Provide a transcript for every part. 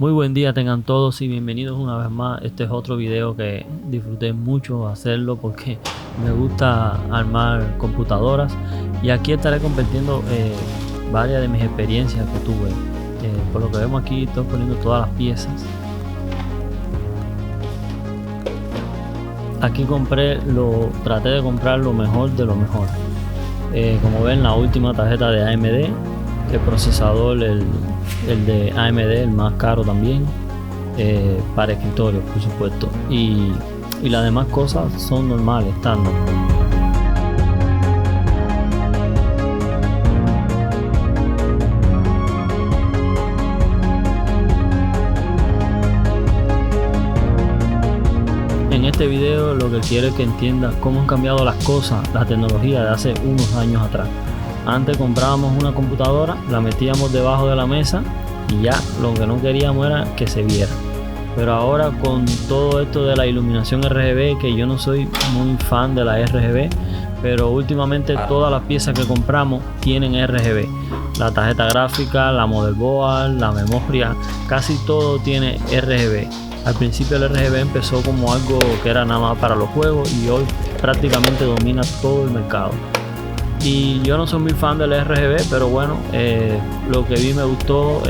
Muy buen día tengan todos y bienvenidos una vez más. Este es otro video que disfruté mucho hacerlo porque me gusta armar computadoras, y aquí estaré compartiendo varias de mis experiencias que tuve. Por lo que vemos aquí estoy poniendo todas las piezas. Aquí traté de comprar lo mejor de lo mejor. Como ven, la última tarjeta de AMD, el procesador, el de AMD, el más caro también, para escritorio por supuesto, y las demás cosas son normales, estándar. En este video lo que quiero es que entiendas cómo han cambiado las cosas, la tecnología de hace unos años atrás. Antes comprábamos una computadora, la metíamos debajo de la mesa y ya lo que no queríamos era que se viera. Pero ahora con todo esto de la iluminación RGB, que yo no soy muy fan de la RGB, pero últimamente todas las piezas que compramos tienen RGB. La tarjeta gráfica, la motherboard, la memoria, casi todo tiene RGB. Al principio el RGB empezó como algo que era nada más para los juegos y hoy prácticamente domina todo el mercado. Y yo no soy muy fan del RGB, pero bueno, lo que vi me gustó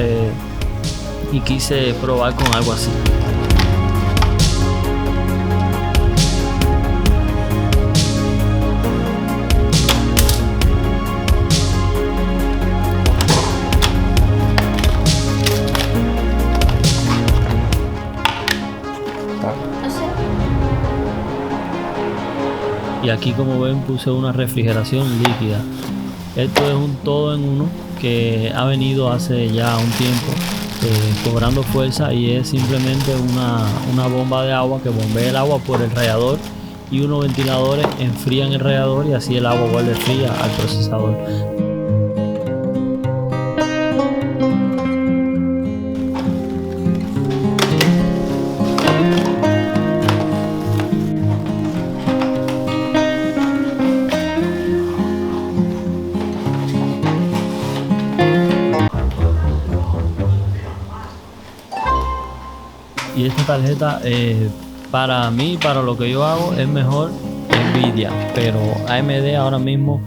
y quise probar con algo así. Y aquí, como ven, puse una refrigeración líquida. Esto es un todo en uno que ha venido hace ya un tiempo cobrando fuerza, y es simplemente una bomba de agua que bombea el agua por el radiador, y unos ventiladores enfrían el radiador y así el agua vuelve fría al procesador. Y esta tarjeta, para mí, para lo que yo hago, es mejor Nvidia, pero AMD ahora mismo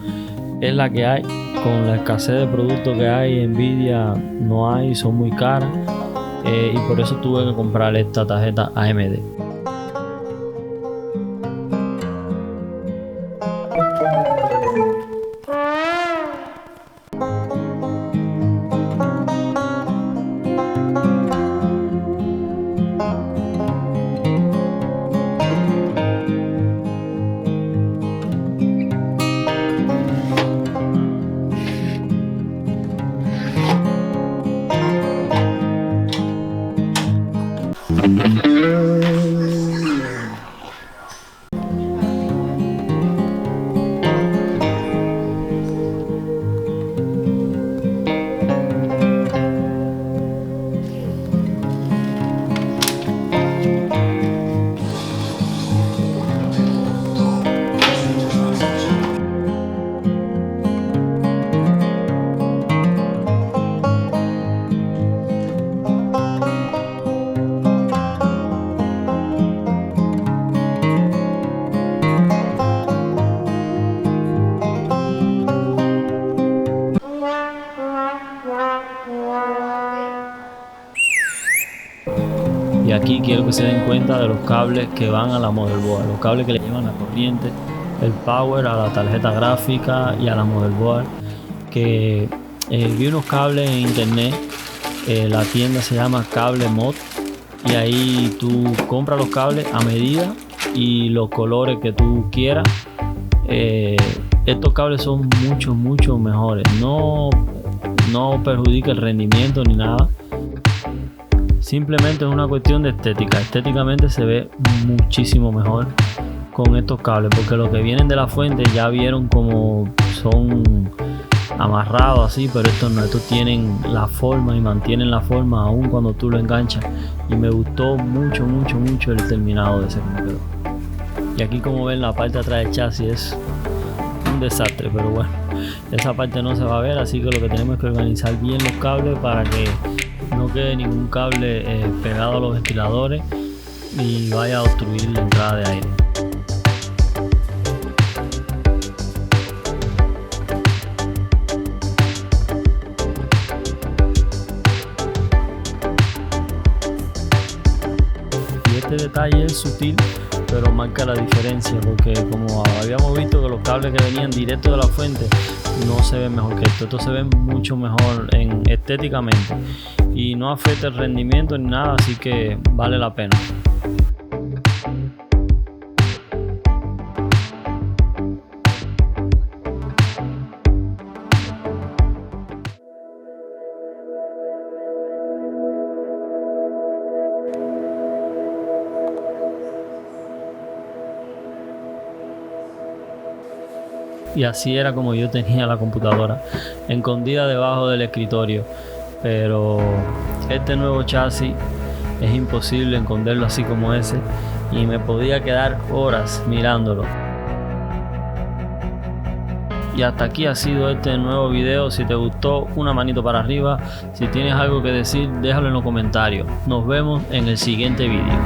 es la que hay. Con la escasez de productos que hay, Nvidia no hay, son muy caras, y por eso tuve que comprar esta tarjeta AMD. Y aquí quiero que se den cuenta de los cables que van a la motherboard, los cables que le llevan la corriente, el power a la tarjeta gráfica y a la motherboard. Que vi unos cables en internet, la tienda se llama Cable Mod, y ahí tú compras los cables a medida y los colores que tú quieras. Estos cables son mucho mejores, no perjudica el rendimiento ni nada. Simplemente es una cuestión de estética. Estéticamente se ve muchísimo mejor con estos cables, porque los que vienen de la fuente ya vieron como son amarrados así, pero estos no, estos tienen la forma y mantienen la forma aún cuando tú lo enganchas, y me gustó mucho el terminado de ese computador. Y aquí, como ven, la parte de atrás del chasis es un desastre, pero bueno, esa parte no se va a ver, así que lo que tenemos es que organizar bien los cables para que no quede ningún cable pegado a los ventiladores y vaya a obstruir la entrada de aire. Y este detalle es sutil, pero marca la diferencia, porque como habíamos visto que los cables que venían directo de la fuente no se ven mejor que esto se ven mucho mejor estéticamente y no afecta el rendimiento ni nada, así que vale la pena. Y así era como yo tenía la computadora, escondida debajo del escritorio. Pero este nuevo chasis es imposible esconderlo así como ese, y me podía quedar horas mirándolo. Y hasta aquí ha sido este nuevo video. Si te gustó, una manito para arriba. Si tienes algo que decir, déjalo en los comentarios. Nos vemos en el siguiente video.